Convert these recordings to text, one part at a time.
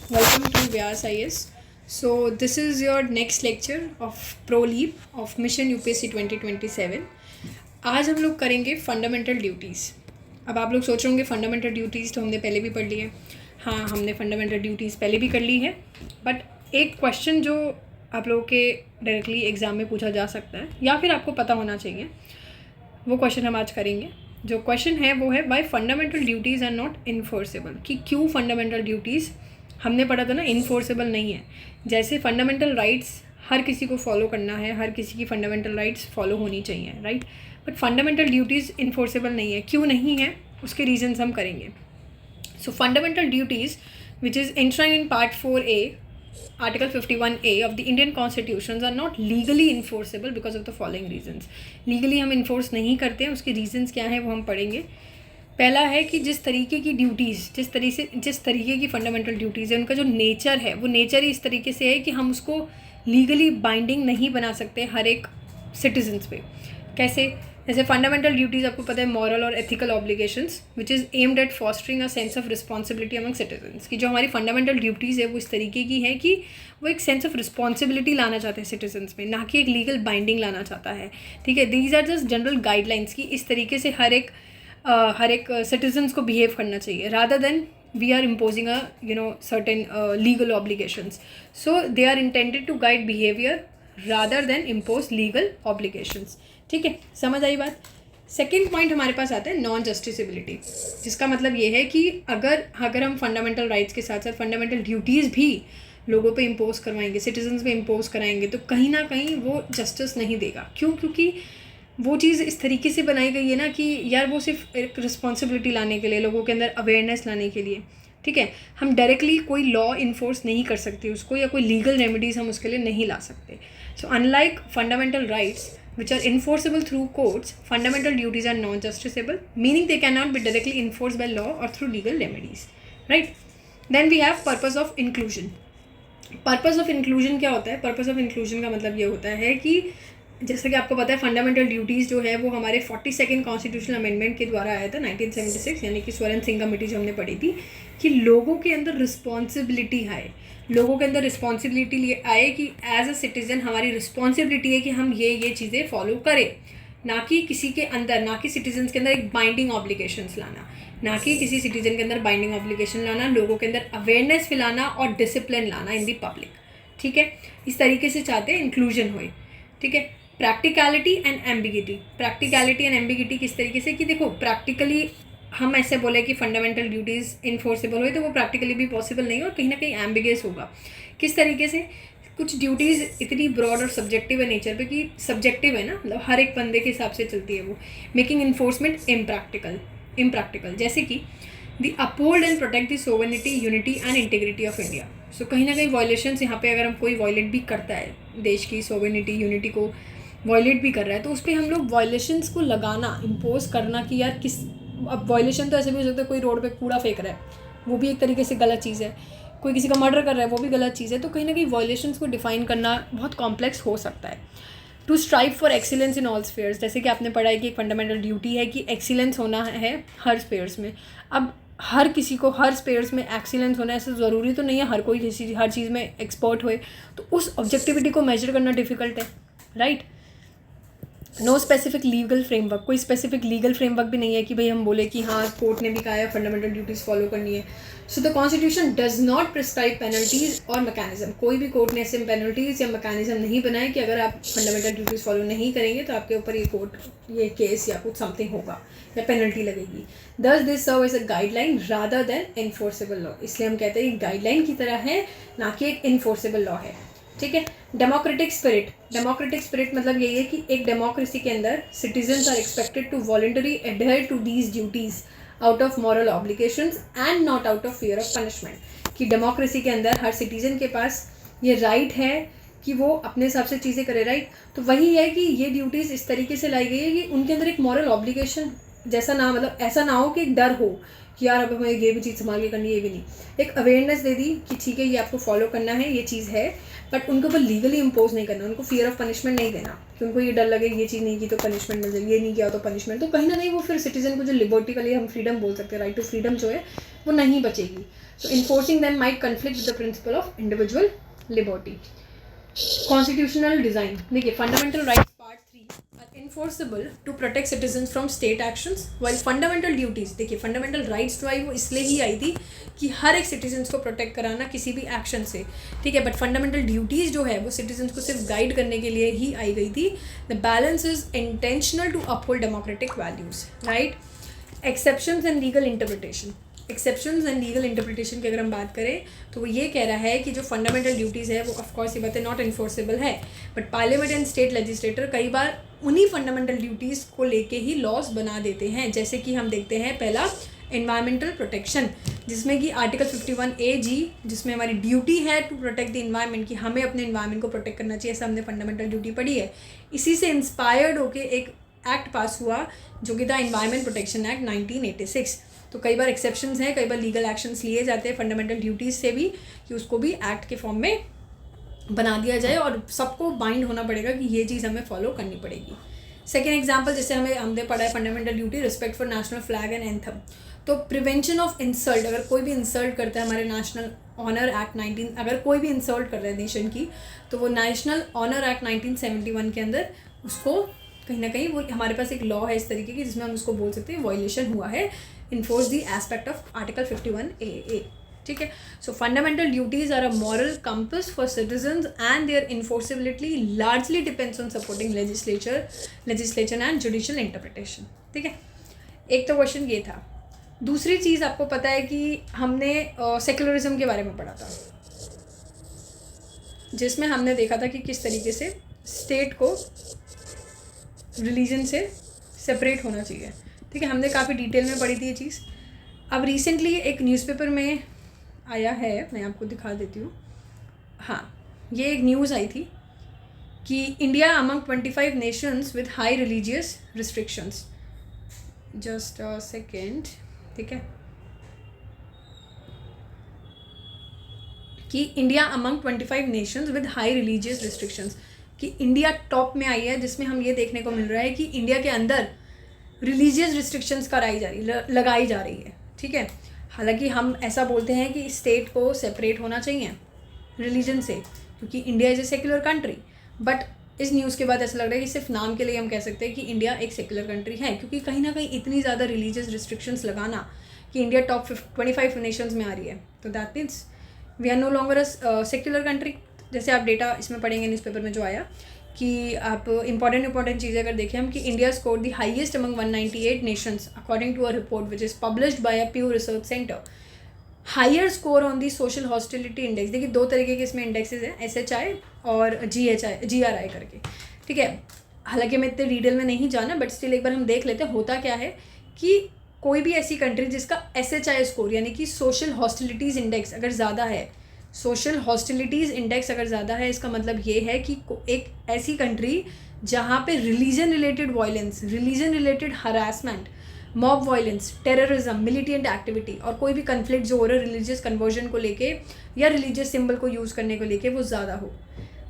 Welcome to Vyas IS. So this is your next lecture of Pro Leap of Mission UPSC 2027. आज हम लोग करेंगे fundamental duties. अब आप लोग सोच रहे होंगे फंडामेंटल ड्यूटीज़ तो हमने पहले भी पढ़ ली है. हाँ, हमने फंडामेंटल ड्यूटीज़ पहले भी कर ली है, बट एक क्वेश्चन जो आप लोगों के डायरेक्टली एग्ज़ाम में पूछा जा सकता है या फिर आपको पता होना चाहिए, वो क्वेश्चन हम आज करेंगे. जो क्वेश्चन है वो है why fundamental duties are not enforceable. कि क्यों फंडामेंटल ड्यूटीज़, हमने पढ़ा था ना, इन्फोर्सेबल नहीं है. जैसे फंडामेंटल राइट्स हर किसी को फॉलो करना है, हर किसी की फंडामेंटल राइट्स फॉलो होनी चाहिए, right. But fundamental duties enforceable नहीं है. क्यों नहीं है, उसके रीजंस हम करेंगे. सो fundamental duties which is enshrined in Part 4A, Article 51A of the Indian Constitutions are not legally enforceable because of the following reasons. Legally हम इन्फोर्स नहीं करते हैं, उसके रीजंस क्या हैं वो हम पढ़ेंगे. पहला है कि जिस तरीके की ड्यूटीज़, जिस तरीके की फंडामेंटल ड्यूटीज़ है, उनका जो नेचर है वो नेचर ही इस तरीके से है कि हम उसको लीगली बाइंडिंग नहीं बना सकते हर एक सिटीजन्स पे. कैसे? जैसे फंडामेंटल ड्यूटीज़ आपको पता है मॉरल और ethical obligations which is aimed at fostering a sense of responsibility among citizens. की जो हमारी फंडामेंटल ड्यूटीज़ है वो इस तरीके की है कि वो एक सेंस ऑफ रिस्पॉन्सिबिलिटी लाना चाहते हैं सिटीजन्स में, ना कि एक लीगल बाइंडिंग लाना चाहता है. ठीक है, these are just general guidelines की इस तरीके से हर एक सिटीजन्स को बिहेव करना चाहिए, rather than we are imposing a certain legal obligations. So they are intended to guide behavior rather than impose legal obligations. ठीक है, समझ आई बात. सेकेंड पॉइंट हमारे पास आता है नॉन जस्टिसेबिलिटी, जिसका मतलब ये है कि अगर हम फंडामेंटल राइट्स के साथ साथ फंडामेंटल ड्यूटीज़ भी लोगों पे इम्पोज करवाएंगे, सिटीजन्स पे इम्पोज कराएंगे, तो कहीं ना कहीं वो जस्टिस नहीं देगा. क्यों? क्योंकि वो चीज़ इस तरीके से बनाई गई है ना कि यार वो सिर्फ एक रिस्पॉन्सिबिलिटी लाने के लिए, लोगों के अंदर अवेयरनेस लाने के लिए. ठीक है, हम डायरेक्टली कोई लॉ इन्फोर्स नहीं कर सकते उसको, या कोई लीगल रेमेडीज़ हम उसके लिए नहीं ला सकते. So unlike fundamental rights which are enforceable through courts, fundamental duties are non-justiciable, meaning they cannot be directly enforced by law or through legal remedies, right? Then we have purpose of inclusion. Purpose of inclusion क्या होता है? Purpose of inclusion का मतलब ये होता है कि जैसा कि आपको पता है फंडामेंटल ड्यूटीज़ जो है वो हमारे 42nd कॉन्स्टिट्यूशनल अमेंडमेंट के द्वारा आया था 1976, यानी कि स्वर्ण सिंह कमेटी जो हमने पढ़ी थी, कि लोगों के अंदर रिस्पॉन्सिबिलिटी आए, लोगों के अंदर रिस्पॉन्सिबिलिटी आए कि एज अ सिटीज़न हमारी रिस्पॉन्सिबिलिटी है कि हम ये चीज़ें फॉलो करें, ना कि किसी के अंदर, ना कि सिटीजन्स के अंदर एक बाइंडिंग ऑब्लिगेशंस लाना, ना कि किसी सिटीजन के अंदर बाइंडिंग ऑब्लिगेशन लाना, लोगों के अंदर अवेयरनेस फैलाना और डिसिप्लिन लाना इन दी पब्लिक. ठीक है, इस तरीके से चाहते हैं इंक्लूजन होए. ठीक है, प्रैक्टिकलिटी एंड एम्बिगिटी किस तरीके से कि देखो प्रैक्टिकली हम ऐसे बोले कि फंडामेंटल ड्यूटीज़ इन्फोर्सेबल हुई तो वो प्रैक्टिकली भी पॉसिबल नहीं है और कहीं ना कहीं एम्बिगियस होगा. किस तरीके से? कुछ ड्यूटीज़ इतनी ब्रॉड और सब्जेक्टिव है नेचर पे कि सब्जेक्टिव है ना, मतलब हर एक बंदे के हिसाब से चलती है वो, मेकिंग इन्फोर्समेंट इम्प्रैक्टिकल. जैसे कि the uphold and protect the sovereignty, unity and integrity of India. So कहीं ना कहीं वायलेशंस यहाँ पे अगर हम कोई वायलेट भी करता है, देश की सोवरेनिटी, यूनिटी को वायलेट भी कर रहा है, तो उस पर हम लोग वायलेशंस को लगाना, इम्पोज करना कि यार किस, अब वायलेशन तो ऐसे भी हो सकता है कोई रोड पे कूड़ा फेंक रहा है, वो भी एक तरीके से गलत चीज़ है, कोई किसी का मर्डर कर रहा है, वो भी गलत चीज़ है. तो कहीं ना कहीं वायलेशंस को डिफाइन करना बहुत कॉम्प्लेक्स हो सकता है. To strive for excellence in all spheres, जैसे कि आपने पढ़ा है कि एक फंडामेंटल ड्यूटी है कि एक्सीलेंस होना है हर स्फेयर्स में. अब हर किसी को हर स्पेयर्स में एक्सीलेंस होना ऐसा ज़रूरी तो नहीं है हर कोई हर चीज़ में एक्सपर्ट होए, तो उस ऑब्जेक्टिविटी को मेजर करना डिफ़िकल्ट है, right. No specific legal framework, कोई स्पेसिफिक लीगल फ्रेमवर्क भी नहीं है कि भाई हम बोले कि हाँ कोर्ट ने भी कहा है फंडामेंटल ड्यूटीज़ फॉलो करनी है. So the constitution does not prescribe penalties और मैकेनिज्म. कोई भी कोर्ट ने ऐसे पेनल्टीज़ या मैकेनिज्म नहीं बनाए कि अगर आप फंडामेंटल ड्यूटीज़ फॉलो नहीं करेंगे तो आपके ऊपर ये केस या कुछ समथिंग होगा या पेनल्टी लगेगी. Thus this serve as a guideline rather than enforceable law. इसलिए हम कहते हैं कि गाइडलाइन की तरह है, ना कि एक इन्फोर्सेबल लॉ है. ठीक है. डेमोक्रेटिक स्पिरिट मतलब यही है कि एक डेमोक्रेसी के अंदर citizens are expected to voluntary adhere to these duties out of moral obligations and not out of fear of punishment. कि डेमोक्रेसी के अंदर हर सिटीजन के पास ये राइट है कि वो अपने हिसाब से चीज़ें करे, राइट. तो वही है कि ये ड्यूटीज़ इस तरीके से लाई गई है कि उनके अंदर एक मॉरल ऑब्लिगेशन जैसा ना, मतलब ऐसा ना हो कि एक डर हो कि यार अब हमें ये भी चीज़ संभाल के करनी है, ये भी नहीं. एक अवेयरनेस दे दी कि ठीक है ये आपको फॉलो करना है, ये चीज़ है, बट उनके ऊपर लीगली इम्पोज नहीं करना, उनको फियर ऑफ पनिशमेंट नहीं देना कि उनको ये डर लगे ये चीज़ नहीं की तो पनिशमेंट मिल जाएगी, ये नहीं किया तो पनिशमेंट. तो कहीं ना कहीं वो फिर सिटीजन को जो लिबर्टी का लिए हम फ्रीडम बोल सकते हैं, राइट टू फ्रीडम जो है वो नहीं बचेगी. So enforcing them might conflict with the principle of individual liberty. Constitutional design. देखिए, fundamental rights part 3 are enforceable to protect citizens from state actions, while fundamental duties, देखिए fundamental rights जो आई वो इसलिए ही आई थी कि हर एक citizens को protect कराना किसी भी action से, ठीक है. बट fundamental duties जो है वो citizens को सिर्फ guide करने के लिए ही आई गई थी. The balance is intentional to uphold democratic values, right? Exceptions and legal interpretation. Exceptions and legal interpretation की अगर हम बात करें तो वो ये कह रहा है कि जो फंडामेंटल ड्यूटीज़ है वो ऑफकोर्स ये बात है नॉट इन्फोर्सेबल है, but parliament and state legislator कई बार उन्हीं फंडामेंटल ड्यूटीज़ को लेके ही लॉज बना देते हैं. जैसे कि हम देखते हैं पहला एनवायरमेंटल प्रोटेक्शन, जिसमें कि आर्टिकल 51AG, जिसमें हमारी ड्यूटी है टू प्रोटेक्ट द इन्वायरमेंट, कि हमें अपने इन्वायरमेंट को प्रोटेक्ट करना चाहिए, ऐसा हमने फंडामेंटल ड्यूटी पढ़ी है. इसी से इंस्पायर्ड होकर एक एक्ट पास हुआ जो कि था एनवायरमेंट प्रोटेक्शन एक्ट 1986. तो कई बार एक्सेप्शंस हैं, कई बार लीगल एक्शंस लिए जाते हैं फंडामेंटल ड्यूटीज़ से भी, कि उसको भी एक्ट के फॉर्म में बना दिया जाए और सबको बाइंड होना पड़ेगा कि ये चीज़ हमें फॉलो करनी पड़ेगी. सेकेंड एग्जाम्पल, जैसे हमने पढ़ा है fundamental duty respect for national flag and anthem. तो प्रिवेंशन ऑफ इंसल्ट, अगर कोई भी इंसल्ट करता है हमारे नेशनल ऑनर एक्ट 19, अगर कोई भी इंसल्ट कर रहा है नेशन की, तो वो नेशनल ऑनर एक्ट 1971 के अंदर उसको कहीं ना कहीं वो हमारे पास एक लॉ है इस तरीके की जिसमें हम उसको बोल सकते हैं वायलेशन हुआ है, enforce the aspect of Article 51AA. ठीक है. So fundamental duties are a moral compass for citizens and their enforceability largely depends on supporting legislation and judicial interpretation. ठीक है. एक तो क्वेश्चन ये था. दूसरी चीज़ आपको पता है कि हमने सेक्युलरिज्म के बारे में पढ़ा था, जिसमें हमने देखा था कि किस तरीके से स्टेट को रिलीजन से सेपरेट होना चाहिए. ठीक है, हमने काफ़ी डिटेल में पढ़ी थी ये चीज़. अब रिसेंटली एक न्यूज़पेपर में आया है, मैं आपको दिखा देती हूँ. हाँ, ये एक न्यूज़ आई थी कि India among 25 Nations with high religious restrictions. Just a second. ठीक है, कि India among 25 Nations with high religious restrictions, कि इंडिया टॉप में आई है, जिसमें हम ये देखने को मिल रहा है कि इंडिया के अंदर रिलीजियस रिस्ट्रिक्शंस लगाई जा रही है. ठीक है. हालांकि हम ऐसा बोलते हैं कि स्टेट को सेपरेट होना चाहिए रिलीजन से, क्योंकि India is a secular country. But इस न्यूज़ के बाद ऐसा लग रहा है कि सिर्फ नाम के लिए हम कह सकते हैं कि इंडिया एक सेक्युलर कंट्री है, क्योंकि कहीं ना कहीं इतनी ज़्यादा रिलीजियस रिस्ट्रिक्शंस लगाना कि इंडिया टॉप 25 नेशंस में आ रही है, तो that means we are no longer a secular country. जैसे आप डेटा इसमें पढ़ेंगे न्यूज़पेपर में जो आया कि आप इंपॉर्टेंट चीज़ें अगर देखें हम, कि India score the highest among 198 nations according to a report which is published by a Pew research center. Higher score on the social hostility index. देखिए, दो तरीके के इसमें इंडेक्सेस हैं, SHI और GRI करके. ठीक है. हालांकि मैं इतने डिटेल में नहीं जाना, बट स्टिल एक बार हम देख लेते हैं होता क्या है. कि कोई भी ऐसी कंट्री जिसका SHI स्कोर यानी कि सोशल हॉस्टिलिटीज़ इंडेक्स अगर ज़्यादा है, सोशल हॉस्टिलिटीज़ इंडेक्स अगर ज़्यादा है, इसका मतलब ये है कि एक ऐसी कंट्री जहाँ पे religion related violence, religion related harassment, mob violence, terrorism, militant activity और कोई भी कन्फ्लिक्ट जो हो रहा है रिलीजियस कन्वर्जन को लेके या रिलीजियस सिंबल को यूज़ करने को लेके वो ज़्यादा हो.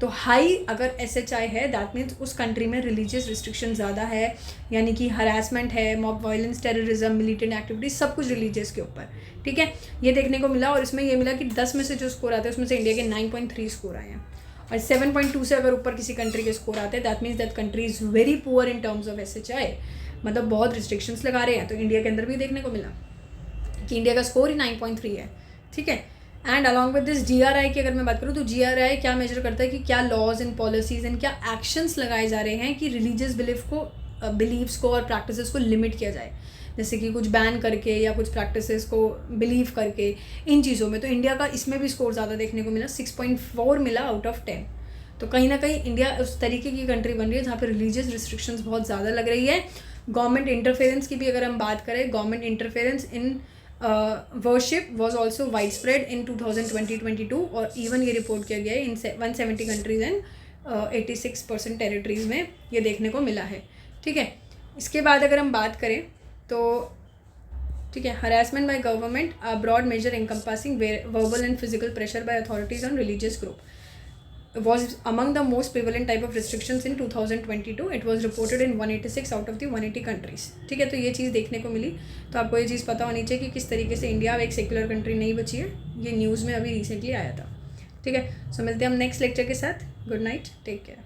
तो हाई अगर SHI है, दैट मीन्स उस कंट्री में रिलीजियस रिस्ट्रिक्शन ज़्यादा है, यानी कि हरासमेंट है, mob violence, terrorism, militant activity, सब कुछ रिलीजियस के ऊपर. ठीक है, ये देखने को मिला. और इसमें ये मिला कि 10 में से जो स्कोर आते हैं उसमें से इंडिया के 9.3 स्कोर आए हैं, और 7.2 से अगर ऊपर किसी कंट्री के स्कोर आते हैं, that means that country is very poor in terms of SHI, मतलब बहुत रिस्ट्रिक्शंस लगा रहे हैं. तो इंडिया के अंदर भी देखने को मिला कि इंडिया का स्कोर ही 9.3 है. ठीक है. And along with this GRI की अगर मैं बात करूँ तो GRI क्या मेजर करता है कि क्या लॉज एंड पॉलिसीज़ एंड क्या एक्शंस लगाए जा रहे हैं कि रिलीजियस बिलीव्स को और प्रैक्टिसेस को लिमिट किया जाए, जैसे कि कुछ बैन करके या कुछ प्रैक्टिसेस को बिलीव करके, इन चीज़ों में. तो इंडिया का इसमें भी स्कोर ज़्यादा देखने को मिला, 6.4 मिला आउट ऑफ 10. तो कहीं ना कहीं इंडिया उस तरीके की कंट्री बन रही है जहाँ पर रिलीजियस रिस्ट्रिक्शंस बहुत ज़्यादा लग रही है. गवर्नमेंट इंटरफेरेंस की भी अगर हम बात करें, government interference in worship was also wide spread in 2020-22, और इवन ये रिपोर्ट किया गया है इन 170 कंट्रीज़ एंड 86% टेरिटरीज़ में ये देखने को मिला है. ठीक है. इसके बाद अगर हम बात करें तो ठीक है, harassment by government, a broad measure encompassing verbal and physical pressure by authorities on religious group. was among the most prevalent type of restrictions in 2022. It was reported in 186 out of the 180 countries. ठीक है, तो ये चीज़ देखने को मिली. तो आपको ये चीज़ पता होनी चाहिए कि किस तरीके से इंडिया एक सेक्युलर कंट्री नहीं बची है. ये न्यूज़ में अभी रिसेंटली आया था. ठीक है, सो मिलते हैं हम नेक्स्ट लेक्चर के साथ. Good night, take care.